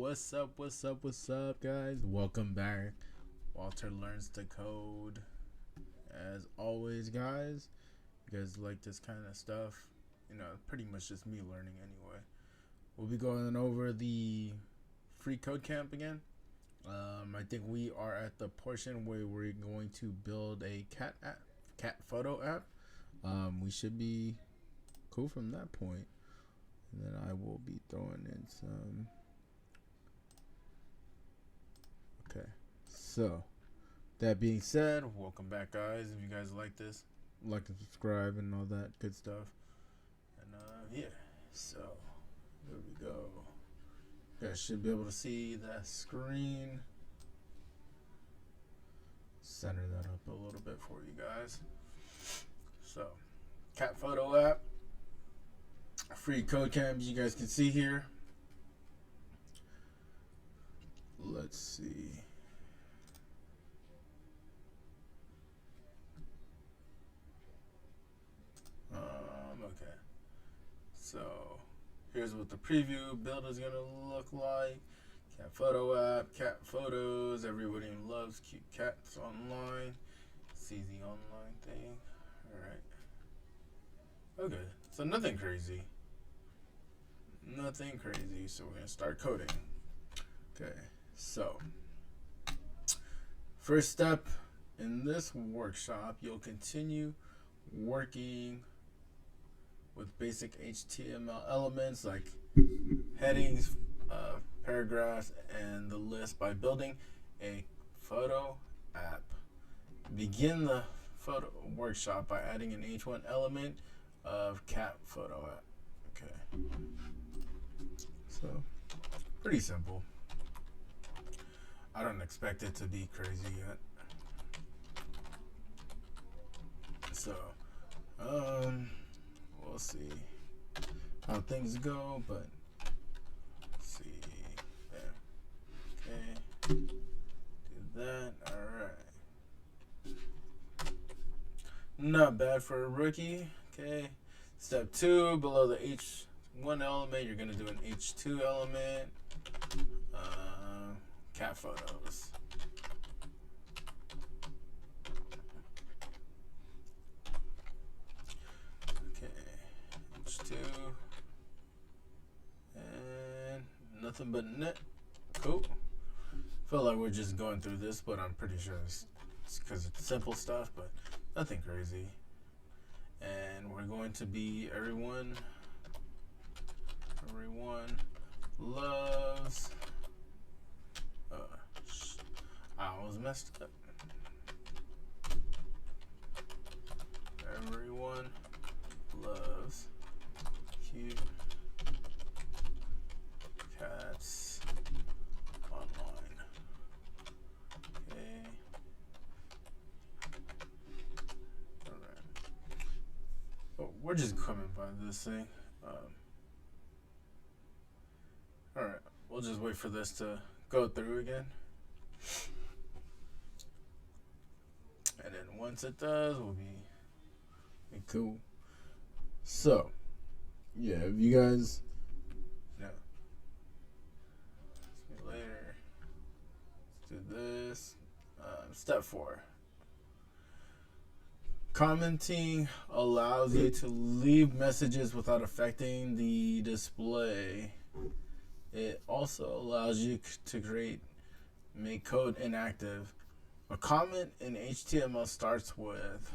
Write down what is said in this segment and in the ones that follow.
What's up, guys? Welcome back. Walter Learns to Code. As always, guys, you guys like this kind of stuff? Pretty much just me learning anyway. We'll be going over the FreeCodeCamp again. I think we are at the portion where we're going to build a cat photo app. We should be cool from that point. And then I will be throwing in some. Okay, so that being said, welcome back, guys. If you guys like this, like and subscribe and all that good stuff. And yeah, so there we go. You guys should be able to see that screen. Center that up a little bit for you guys. So, cat photo app, FreeCodeCamp, you guys can see here. Let's see. Okay. So here's what the preview build is gonna look like. Cat photo app, cat photos. Everybody loves cute cats online. See the online thing. All right. Okay. So nothing crazy. So we're gonna start coding. Okay. So first step in this workshop, you'll continue working with basic HTML elements like headings, paragraphs, and the list by building a photo app. Begin the photo workshop by adding an H1 element of cat photo app. Okay. So, pretty simple. I don't expect it to be crazy yet. So, we'll see how things go, but let's see. Okay. Do that. Alright. Not bad for a rookie. Okay. Step 2, below the H1 element, you're going to do an H2 element. Cat photos. Okay, H2. And nothing but net. Cool. Feel like we're just going through this, but I'm pretty sure it's because it's simple stuff, but nothing crazy. And we're going to be everyone loves. I was messed up. Everyone loves cute cats online. Okay. Alright. Oh, we're just coming by this thing. Alright, we'll just wait for this to go through again. And then once it does, we'll be cool. So, yeah, if you guys, see you later. Let's do this. Step 4. Commenting allows you to leave messages without affecting the display. It also allows you to make code inactive. A comment in HTML starts with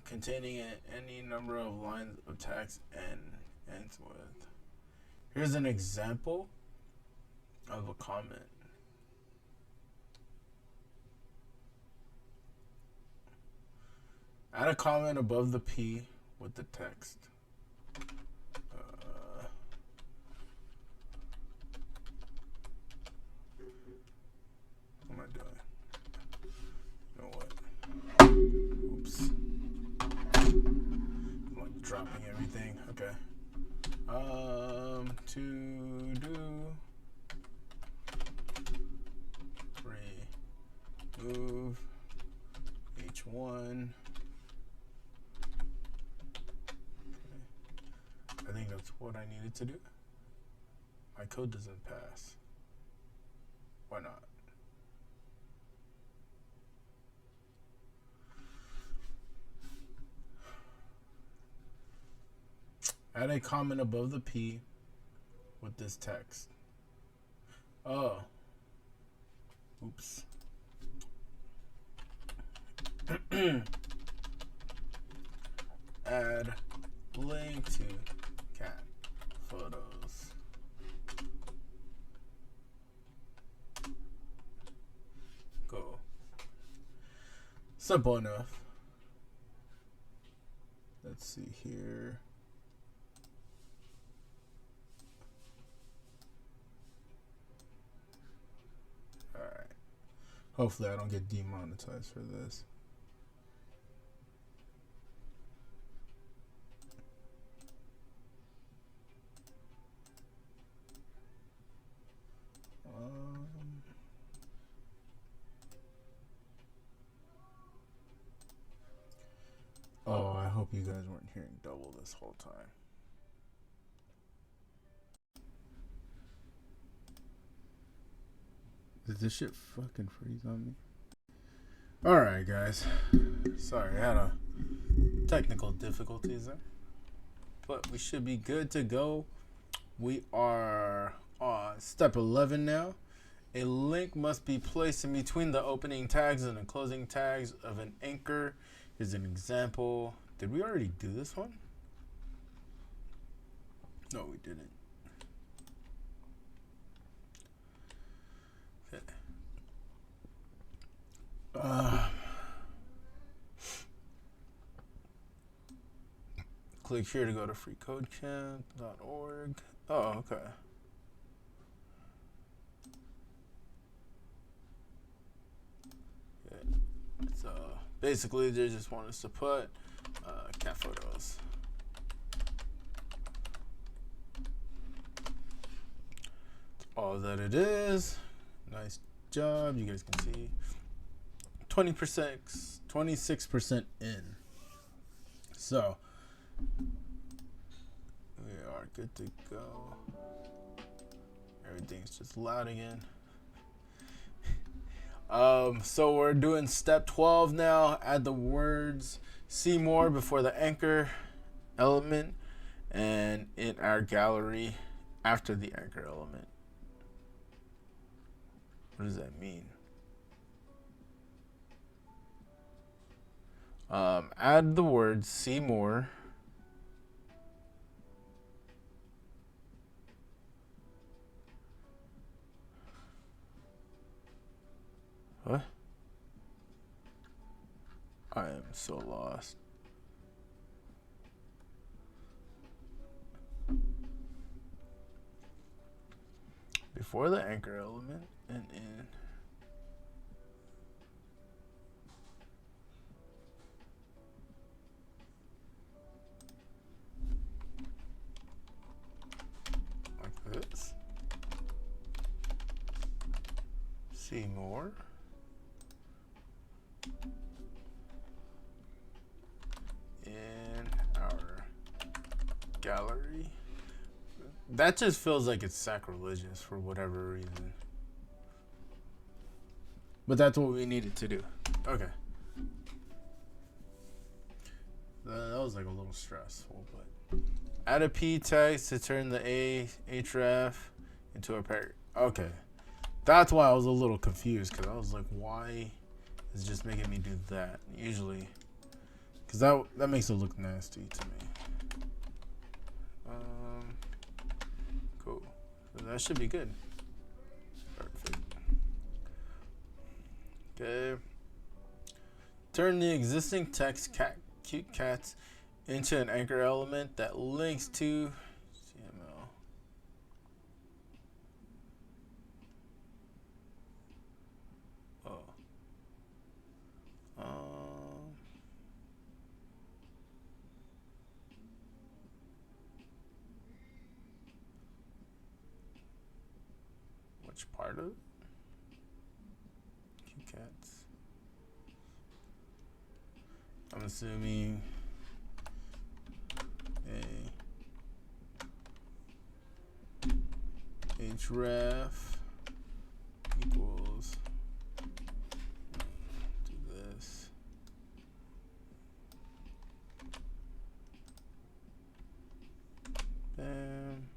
containing any number of lines of text and ends with. Here's an example of a comment. Add a comment above the P with the text. What am I doing? You know what? Oops. I'm like dropping everything. Okay. To do remove H1. Okay. I think that's what I needed to do. My code doesn't pass. Why not? Add a comment above the P with this text. Oh. Oops. Add link to cat photos. Go. Simple enough. Let's see here. All right. Hopefully I don't get demonetized for this. Oh, I hope you guys weren't hearing double this whole time. Did this shit fucking freeze on me? Alright, guys. Sorry, I had a technical difficulties there. But we should be good to go. We are on step 11 now. A link must be placed in between the opening tags and the closing tags of an anchor. Here's an example. Did we already do this one? No, we didn't. Okay. Click here to go to FreeCodeCamp.org. Oh, okay. So basically, they just want us to put cat photos. That's all that it is. Nice job. You guys can see 20%, 26% in. So we are good to go. Everything's just loud again. So we're doing step 12 now. Add the words "see more" before the anchor element and in our gallery after the anchor element. What does that mean? Add the words "see more" What? I am so lost. Before the anchor element and in. Like this. See more. In our gallery. That just feels like it's sacrilegious for whatever reason. But that's what we needed to do. Okay. That was like a little stressful, but add a P text to turn the href into a pair. Okay. That's why I was a little confused, because I was like, why is it just making me do that? Usually, because that makes it look nasty to me. Cool. So that should be good. Perfect. Okay. Turn the existing text cute cats into an anchor element that links to CML. Which part of it? Cute cats. I'm assuming a href equals, do this. Bam.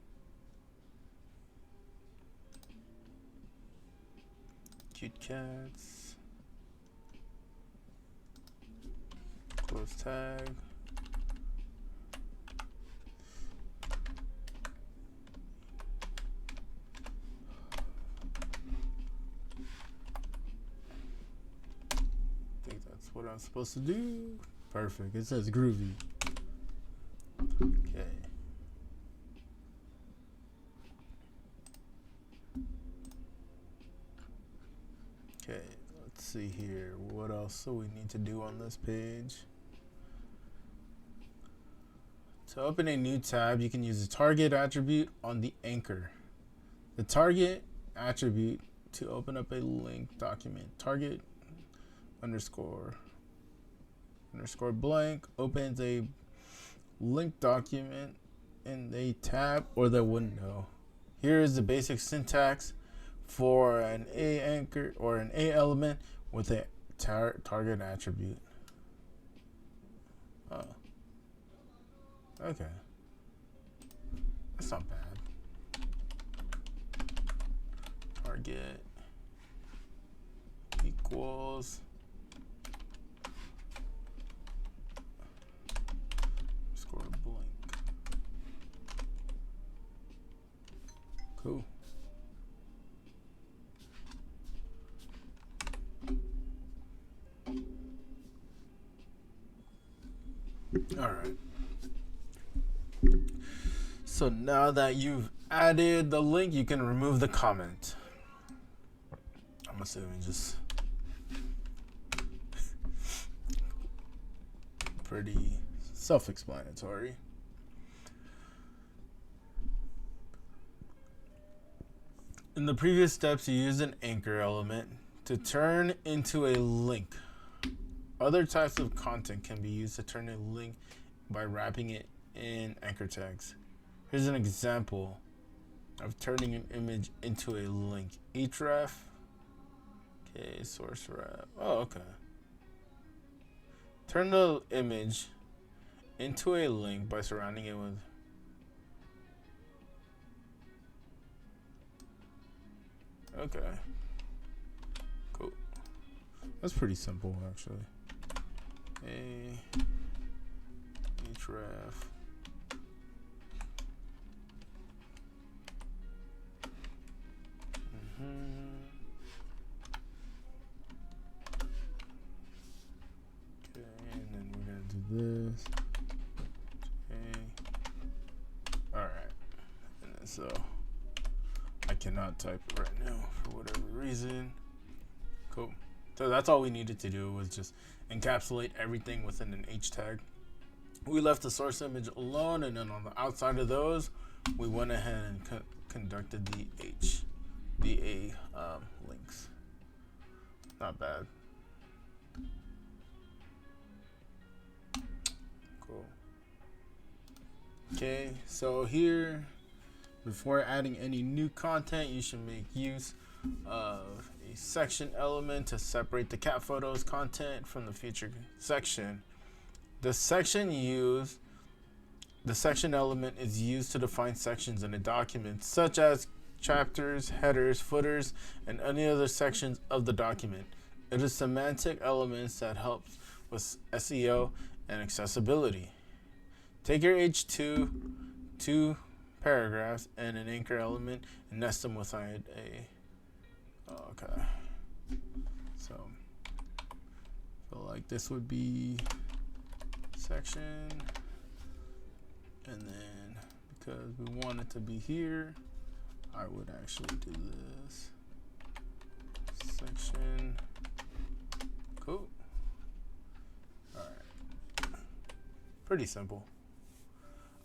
Cute cats. Close tag. I think that's what I'm supposed to do. Perfect. It says groovy. Okay. Okay, let's see here. What else do we need to do on this page? To open a new tab, you can use the target attribute on the anchor. The target attribute to open up a link document. Target underscore blank opens a link document in a tab or the window. Here is the basic syntax for an A anchor or an A element with a target attribute. Oh. Okay. That's not bad. Target equals score blank. Cool. All right. So now that you've added the link, you can remove the comment. I'm assuming just pretty self-explanatory. In the previous steps, you use an anchor element to turn into a link. Other types of content can be used to turn a link by wrapping it in anchor tags. Here's an example of turning an image into a link. href. Okay, source wrap. Oh, okay. Turn the image into a link by surrounding it with. Okay. Cool. That's pretty simple, actually. Href. Okay, and then we're gonna do this. Okay. All right. And then so I cannot type right now for whatever reason. Cool. So that's all we needed to do was just encapsulate everything within an H tag. We left the source image alone, and then on the outside of those, we went ahead and conducted the A links. Not bad. Cool. Okay, so here, before adding any new content, you should make use of a section element to separate the cat photos content from the featured section. The section element is used to define sections in a document, such as chapters, headers, footers, and any other sections of the document. It is semantic elements that helps with SEO and accessibility. Take your H2, 2 paragraphs, and an anchor element and nest them within a. Oh, okay. So, feel like this would be section, and then because we want it to be here, I would actually do this section. Cool. All right. Pretty simple.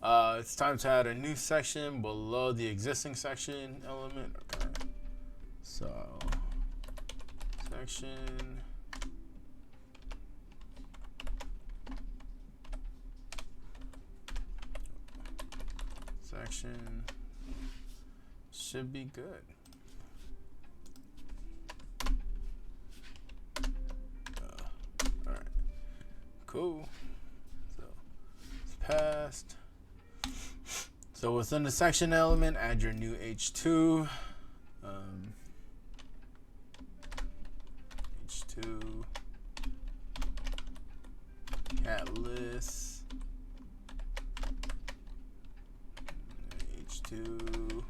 It's time to add a new section below the existing section element. Okay. So section. should be good. All right, cool. So it's passed. So within the section element, add your new H2. H2 catalyst. H2.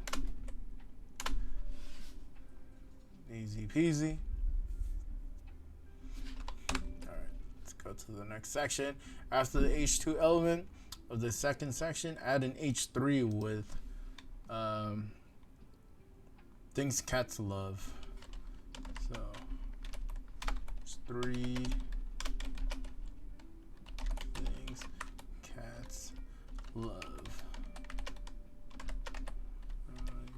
Easy peasy. All right, let's go to the next section. After the H2 element of the second section, add an H3 with things cats love. So H3 things cats love.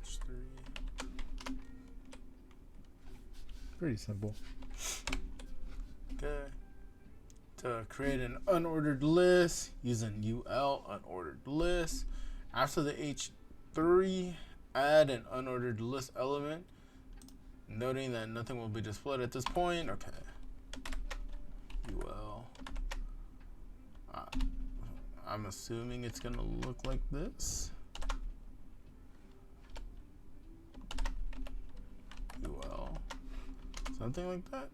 H3. Pretty simple. Okay. To create an unordered list, use an UL unordered list. After the H3, add an unordered list element, noting that nothing will be displayed at this point. Okay. UL. I'm assuming it's gonna look like this. UL. Something like that.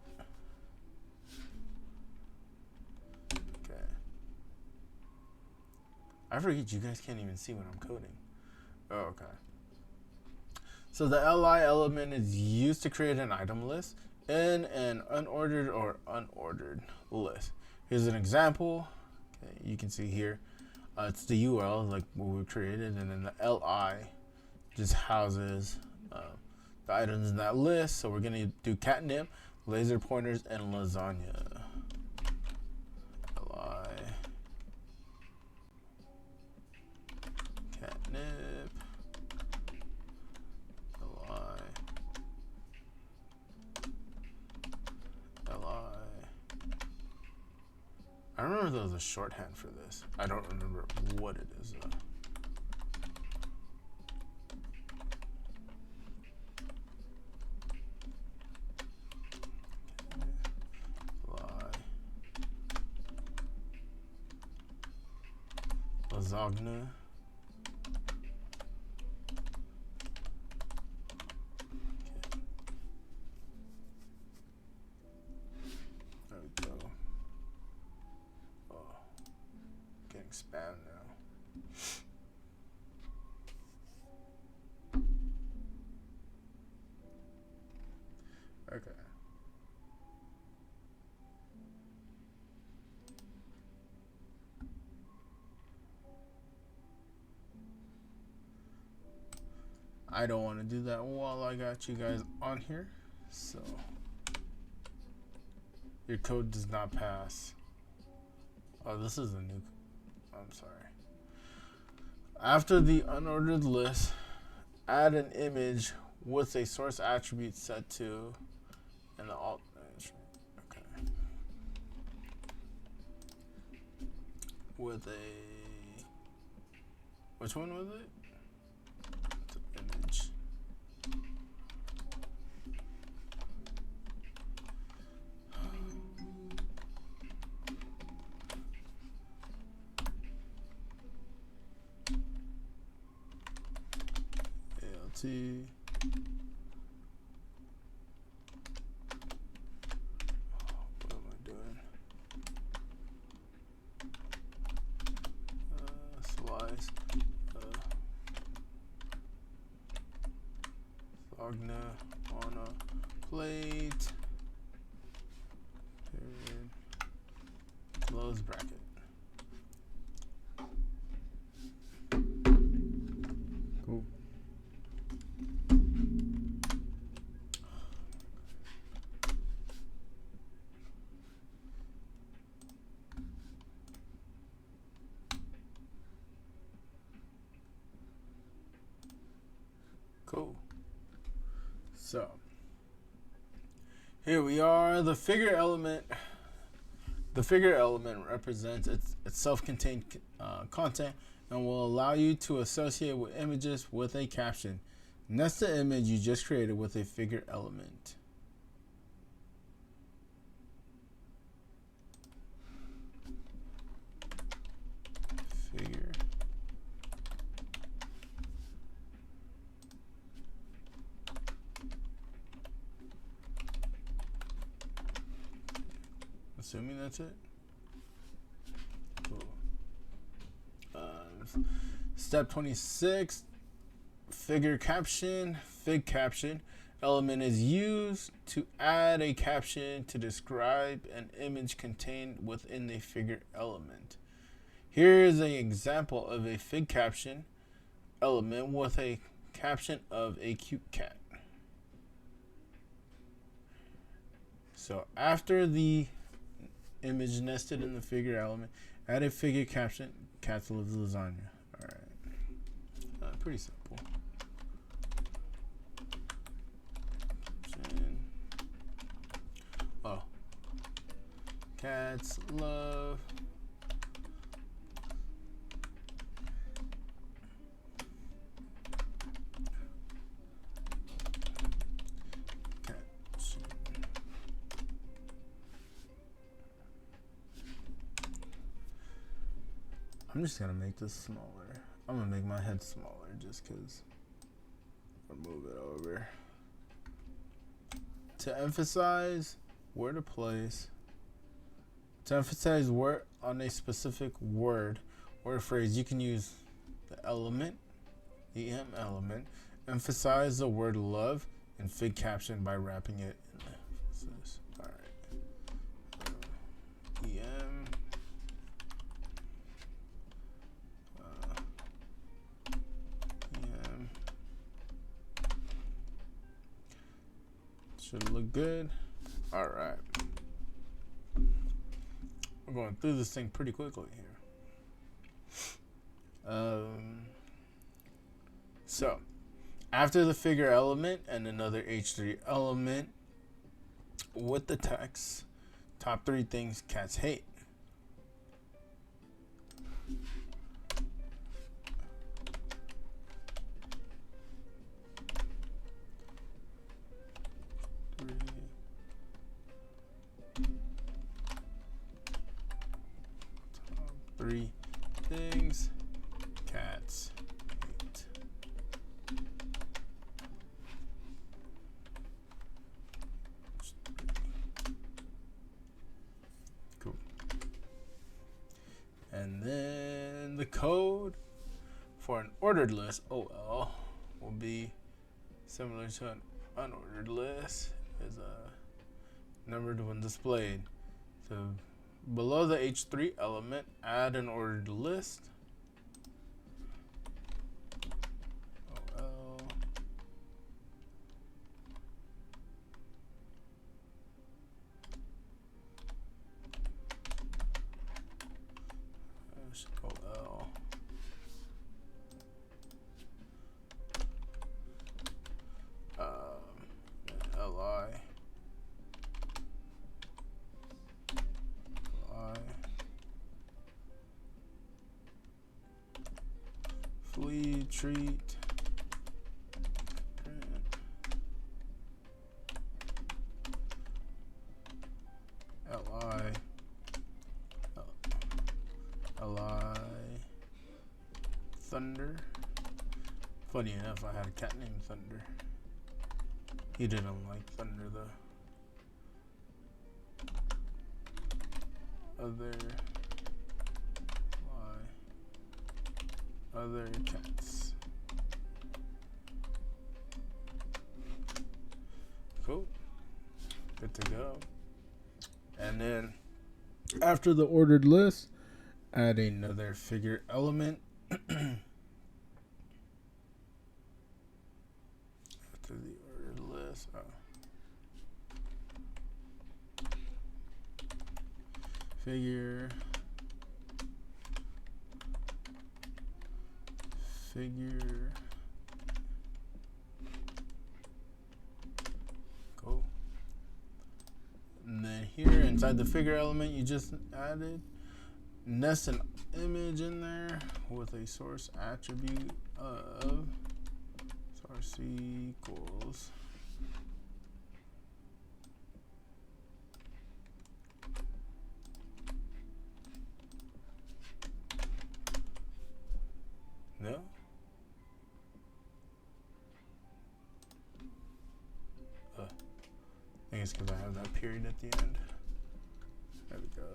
I forget you guys can't even see what I'm coding. Oh, okay. So the li element is used to create an item list in an unordered or unordered list. Here's an example. Okay, you can see here. It's the UL, like what we created, and then the li just houses the items in that list. So we're going to do catnip, laser pointers, and lasagna. Catnip, I remember there was a shorthand for this. I don't remember what it is though. Lasagna. There we go. Oh, getting spam now. Okay. I don't want to do that while I got you guys on here, so your code does not pass. Oh, this is a new, I'm sorry. After the unordered list, add an image with a source attribute set to and the alt. Okay. With a, which one was it? Image. ALT. What am I doing? Slice. Lasagna on a plate. Period. Close bracket. Cool. Cool. So here we are. The figure element. The figure element represents its self-contained content and will allow you to associate with images with a caption. Nest the image you just created with a figure element. Figure. Assuming that's it. Cool. Step 26. Figure caption. Fig caption element is used to add a caption to describe an image contained within the figure element. Here is an example of a fig caption element with a caption of a cute cat. So after the image nested in the figure element, add a figure caption, cats love lasagna. Alright. Pretty simple. Oh. Cats love I'm just gonna make this smaller. I'm gonna make my head smaller just because. Or move it over. To emphasize where to place. To emphasize word on a specific word or phrase, you can use the element, EM element. Emphasize the word love in fig caption by wrapping it in emphasis. Alright. EM. Should look good. All right. We're going through this thing pretty quickly here. So, after the figure element and another H3 element with the text, top 3 things cats hate. Three things cats hate. Cool. And then the code for an ordered list, OL, will be similar to an unordered list, is numbered when displayed. So below the H3 element, add an ordered list. OL. OL. LI. Flea, treat, LI, Thunder. Funny enough, I had a cat named Thunder. He didn't like Thunder though. Other cats. Cool. Good to go. And then after the ordered list, add another figure element. After the ordered list. Figure. Cool. And then here inside the figure element you just added, nest an image in there with a source attribute of C equals no. I think it's because I have that period at the end. There we go.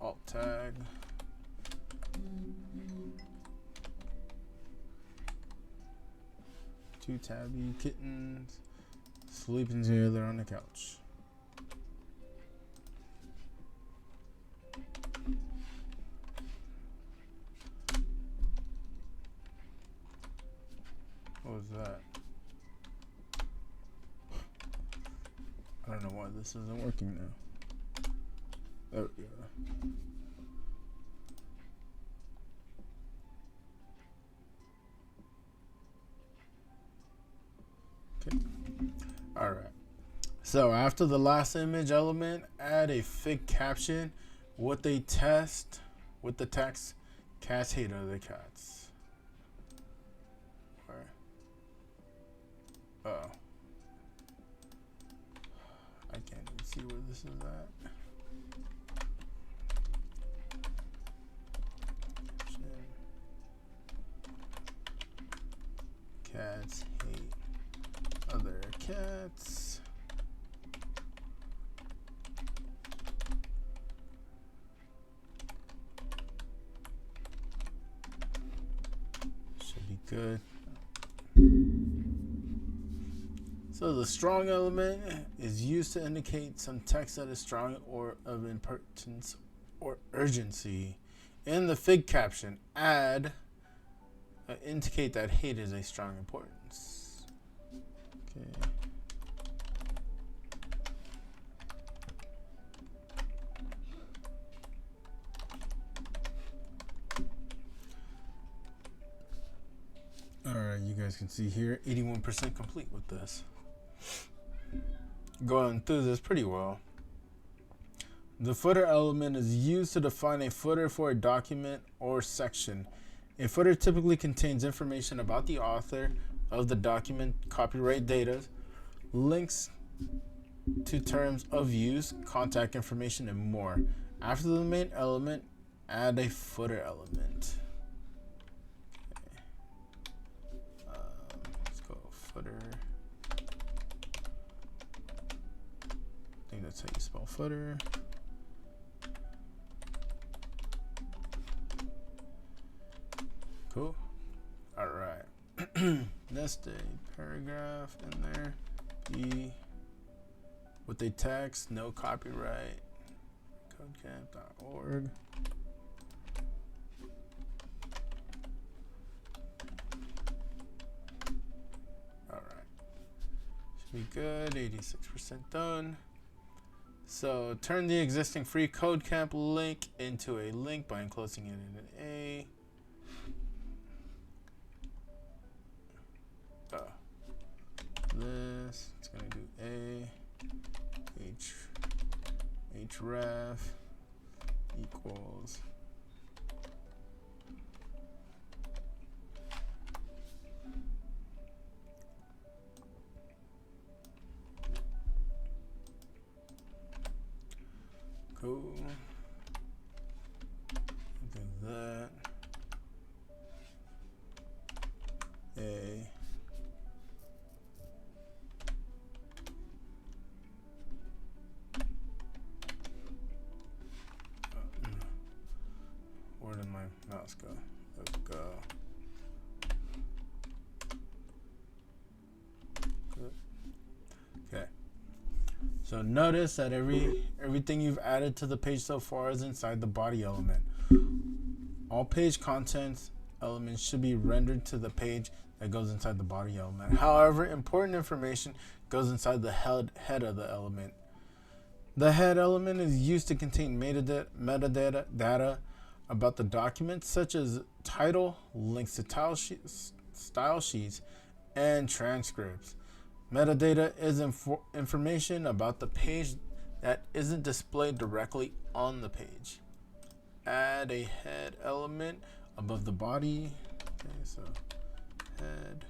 Alt tag. Two tabby kittens sleeping together on the couch. What was that? I don't know why this isn't working now. There we go. Okay. All right. So after the last image element, add a fig caption with a test with the text "Cats hate other cats." Oh, I can't even see where this is at. Cats hate other cats. Should be good. So the strong element is used to indicate some text that is strong or of importance or urgency. In the fig caption, add indicate that hate is a strong importance. Okay. All right, you guys can see here, 81% complete with this. Going through this pretty well. The footer element is used to define a footer for a document or section. A footer typically contains information about the author of the document, copyright data, links to terms of use, contact information, and more. After the main element, add a footer element. Okay. Let's go footer. I think that's how you spell footer. Cool. All right. Nest a paragraph in there. With a text, no copyright. FreeCodeCamp.org. All right. Should be good. 86% done. So turn the existing FreeCodeCamp link into a link by enclosing it in an A. This it's gonna do href equals cool. Do that. A. Where did my mouse go? There we go. Good. Okay. So notice that everything you've added to the page so far is inside the body element. All page contents elements should be rendered to the page that goes inside the body element. However, important information goes inside the head of the element. The head element is used to contain metadata about the document, such as title, links to style sheets, and transcripts. Metadata is information about the page that isn't displayed directly on the page. Add a head element above the body. Okay, so head.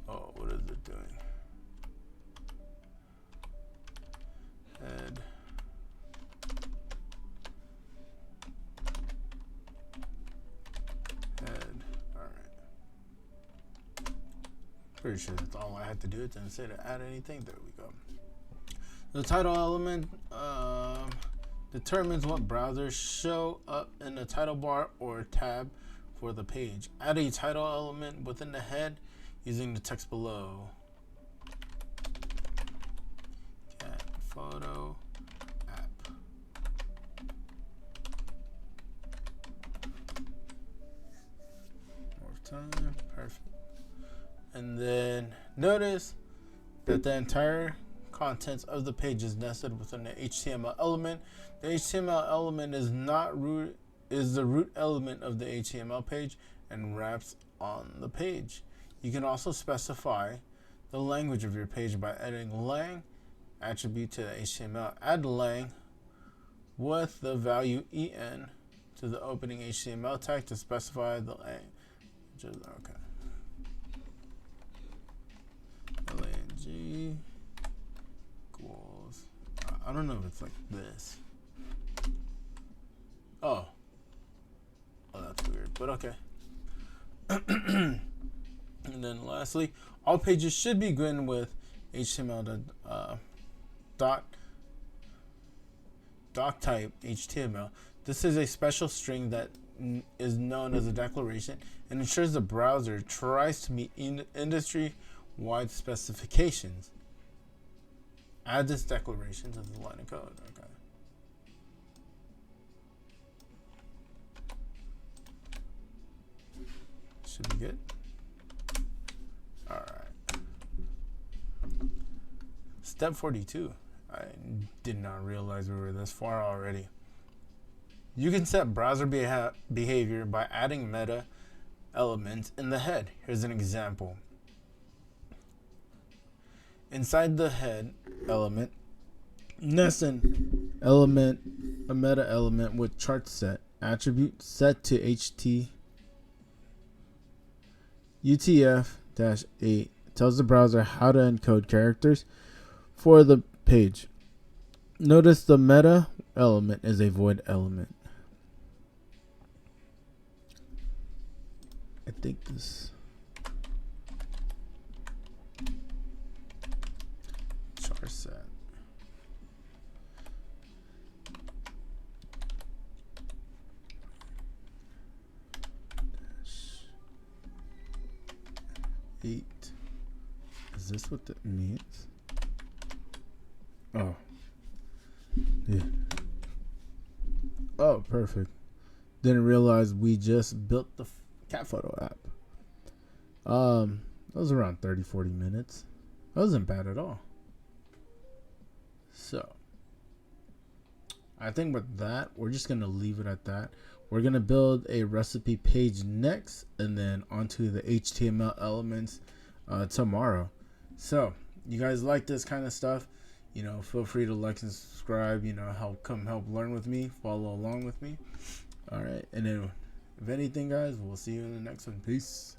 Oh, what is it doing? Head. Head. Alright. Pretty sure that's all I had to do. It didn't say to add anything. There we go. The title element determines what browsers show up in the title bar or tab for the page. Add a title element within the head using the text below. Cat photo app. More time. Perfect. And then notice that the entire contents of the page is nested within the HTML element. The HTML element is the root element of the HTML page and wraps on the page. You can also specify the language of your page by adding lang attribute to the HTML. Add lang with the value en to the opening HTML tag to specify the lang. Okay. lang equals, I don't know if it's like this. Oh, that's weird, but okay. And then lastly, all pages should begin with HTML doc type HTML. This is a special string that is known as a declaration and ensures the browser tries to meet industry-wide specifications. Add this declaration to the line of code. Okay. Should be good. All right. Step 42. I did not realize we were this far already. You can set browser behavior by adding meta elements in the head. Here's an example. Inside the head element, nest an element, a meta element with chart set attribute set to UTF-8 tells the browser how to encode characters for the page. Notice the meta element is a void element. I think this char set. -8. Is this what that means? Oh. Yeah. Oh, perfect. Didn't realize we just built the cat photo app. That was around 30-40 minutes. That wasn't bad at all. So I think with that, we're just gonna leave it at that. We're gonna build a recipe page next, and then onto the HTML elements tomorrow. So you guys like this kind of stuff, you know, feel free to like and subscribe, you know, help learn with me, follow along with me. All right, and then if anything, guys, we'll see you in the next one. Peace.